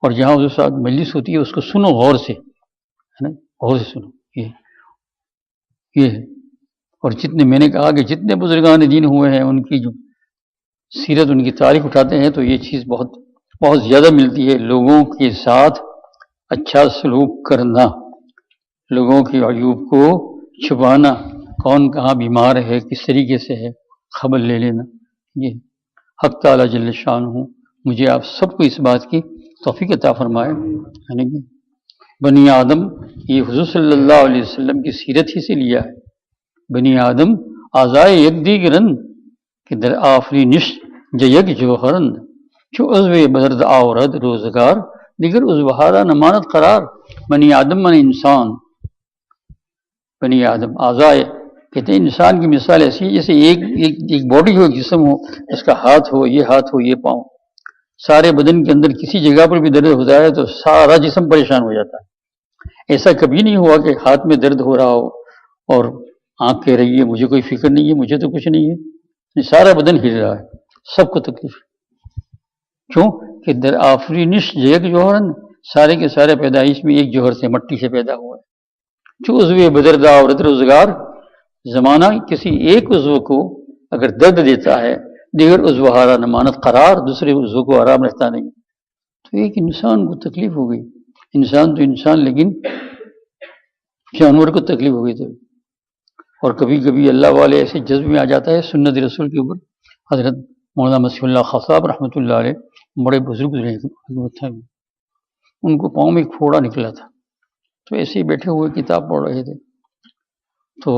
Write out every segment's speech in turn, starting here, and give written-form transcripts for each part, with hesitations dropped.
اور جہاں اس کے ساتھ مجلس ہوتی ہے اس کو سنو غور سے، ہے نا، غور سے سنو. یہ ہے. اور جتنے میں نے کہا کہ جتنے بزرگان دین ہوئے ہیں ان کی جو سیرت، ان کی تاریخ اٹھاتے ہیں تو یہ چیز بہت بہت زیادہ ملتی ہے. لوگوں کے ساتھ اچھا سلوک کرنا، لوگوں کے عیوب کو چھپانا، کون کہاں بیمار ہے، کس طریقے سے ہے، خبر لے لینا. یہ حق تعالیٰ جل شانہ مجھے آپ سب کو اس بات کی توفیق عطا فرمائے. یعنی بنی آدم یہ حضور صلی اللہ علیہ وسلم کی سیرت ہی سے لیا ہے. بنی آدم آزائے یک دیگرن کہ در آفرینش جیگ جوہرن چو عضو بدرد آورد روزگار دیگر عضوہارا نمانت قرار. بنی آدم من انسان، بنی آدم آزائے کہتے ہیں انسان کی مثال ایسی ہے جیسے ایک باڈی ہو، جسم ہو، اس کا ہاتھ ہو، یہ پاؤں، سارے بدن کے اندر کسی جگہ پر بھی درد ہوتا ہے تو سارا جسم پریشان ہو جاتا ہے. ایسا کبھی نہیں ہوا کہ ہاتھ میں درد ہو رہا ہو اور آنکھ کہہ رہی ہے مجھے کوئی فکر نہیں ہے، مجھے تو کچھ نہیں ہے. سارا بدن ہل رہا ہے، سب کو تکلیف. کیوں کہ در آفرینش جیگ جوہرن، سارے کے سارے پیدائش میں ایک جوہر سے، مٹی سے پیدا ہوا ہے. جو عضو بدرد آورد روزگار، زمانہ کسی ایک عضو کو اگر درد دیتا ہے دیگر عضوہارا نمانت قرار، دوسرے عضو کو آرام رہتا نہیں. تو ایک انسان کو تکلیف ہو گئی، انسان تو انسان لیکن جانور کو تکلیف ہو گئی. تو اور کبھی کبھی اللہ والے ایسے جذب میں آ جاتا ہے سنت رسول کے اوپر. حضرت مولانا مسیح اللہ خان صاحب رحمۃ اللہ علیہ بڑے بزرگ تھے، ان کو پاؤں میں ایک پھوڑا نکلا تھا، تو ایسے ہی بیٹھے ہوئے کتاب پڑھ رہے تھے تو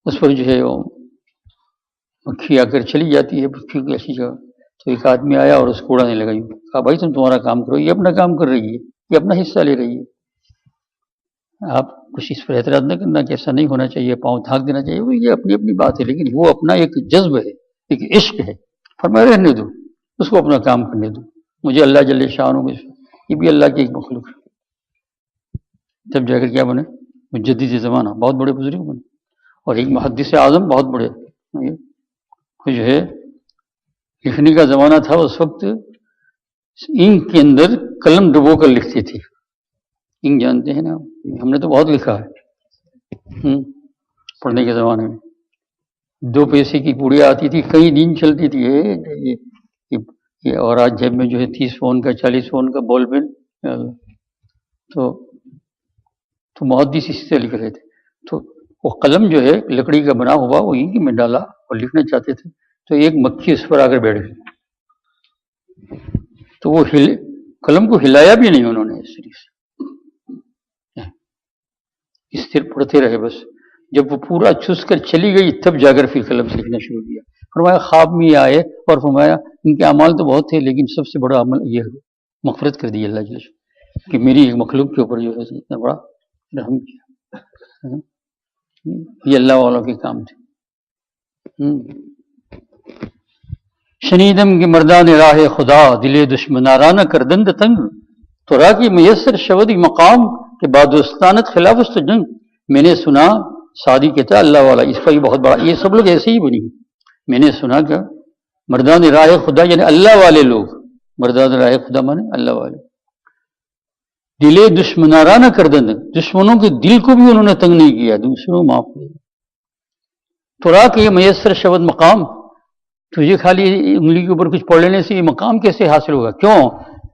اس پر جو ہے وہ مکھی آ کر چلی جاتی ہے مکھی کی ایسی جگہ. تو ایک آدمی آیا اور اس کو اڑانے لگا. کہا بھائی تم تمہارا کام کرو، یہ اپنا کام کر رہی ہے، یہ اپنا حصہ لے رہی ہے، آپ کچھ اس پر اعتراض نہ کرنا کہ ایسا نہیں ہونا چاہیے، پاؤں تھاک دینا چاہیے. وہ یہ اپنی اپنی بات ہے، لیکن وہ اپنا ایک جذب ہے، ایک عشق ہے. فرمایا رہنے دو، اس کو اپنا کام کرنے دو، مجھے اللہ جل شانہ میں یہ بھی اللہ کی ایک مخلوق ہے. تب جا کر کیا بنے؟ مجدد زمانہ، بہت بڑے بزرگ بنے. اور ایک محدث اعظم بہت بڑے، جو ہے لکھنے کا زمانہ تھا اس وقت، انک کے اندر قلم ڈبو کر لکھتے تھے. انک جانتے ہیں نا، ہم نے تو بہت لکھا ہے پڑھنے کے زمانے میں. 2 پیسے کی پوڑیاں آتی تھی، کئی دن چلتی تھی. اور آج جیب میں جو ہے 30 فون کا 40 فون کا بال پین. تو محدث اسی سے لکھ رہے تھے. تو وہ قلم جو ہے لکڑی کا بنا ہوا وہ انک میں ڈالا اور لکھنا چاہتے تھے تو ایک مکھی اس پر آ کر بیٹھ گئی. تو وہ قلم کو ہلایا بھی نہیں انہوں نے، اس طریقے سے استر پڑھتے رہے. بس جب وہ پورا چس کر چلی گئی تب جا کر پھر قلم سے لکھنا شروع کیا. فرمایا خواب میں آئے اور فرمایا ان کے اعمال تو بہت تھے لیکن سب سے بڑا عمل یہ مغفرت کر دی اللہ جل شانہ کہ میری ایک مخلوق کے اوپر جو ہے اتنا بڑا رحم کیا. یہ اللہ والوں کے کام تھے. شنیدم کے مردان راہ خدا دل دشمنارانہ کردند تنگ تو را کی میسر شودی مقام کہ بادوستانت خلاف اس تو جنگ. میں نے سنا، سعدی کہتا اللہ والا، اس کا بھی بہت بڑا، یہ سب لوگ ایسے ہی بنی. میں نے سنا کہ مردان راہ خدا یعنی اللہ والے لوگ، مردان راہ خدا مانے اللہ والے، دل دشمنارانہ کردند، دشمنوں کے دل کو بھی انہوں نے تنگ نہیں کیا، دوسروں معاف کیا. تو را کہ یہ میسر شود مقام، تجھے خالی انگلی کے اوپر کچھ پڑھ لینے سے یہ مقام کیسے حاصل ہوگا؟ کیوں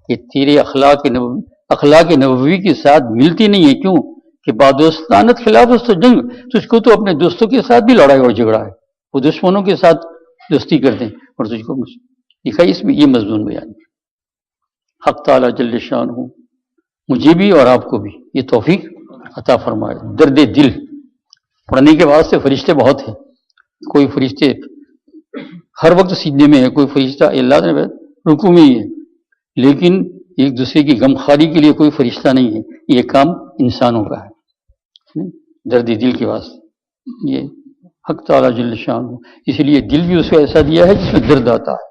کہ تیرے اخلاق نبوی کے ساتھ ملتی نہیں ہے. کیوں کہ بادوستانت خلاف اس تو جنگ، تجھ کو تو اپنے دوستوں کے ساتھ بھی لڑائی اور جھگڑا ہے، وہ دشمنوں کے ساتھ دوستی کرتے ہیں اور تجھ کو لکھا اس میں یہ مضمون بیان. حق تعالیٰ جل شانہ مجھے بھی اور آپ کو بھی یہ توفیق عطا فرمائے. درد دل پڑھنے کے واسطے فرشتے بہت ہیں، کوئی فرشتے ہر وقت سیدھے میں ہے، کوئی فرشتہ اللہ نے رکوع میں ہی ہے، لیکن ایک دوسرے کی غمخواری کے لیے کوئی فرشتہ نہیں ہے. یہ کام انسانوں کا ہے درد دل کے واسطے. یہ حق تعالیٰ جل شانہ، اس لیے دل بھی اس کو ایسا دیا ہے جس میں درد آتا ہے.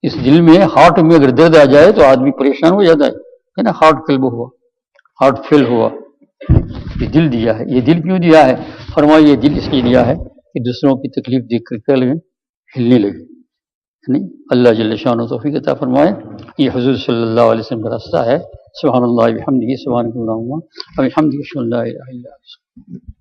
اس دل میں ہارٹ میں اگر درد آ جائے تو آدمی پریشان ہو جاتا ہے نا. ہارٹ قلب ہوا، ہارٹ فیل ہوا، یہ دل دیا ہے. یہ دل کیوں دیا ہے؟ فرمایا یہ دل اس لیے دیا ہے کہ دوسروں کی تکلیف دیکھ کر ہلنے لگے. نہیں اللہ جل شانہ توفیق عطا فرمائے. یہ حضور صلی اللہ علیہ وسلم کا راستہ ہے. سبحان اللہ بحمدہ سبحانک اللہم وبحمدک اشہد ان لا الہ الا انت.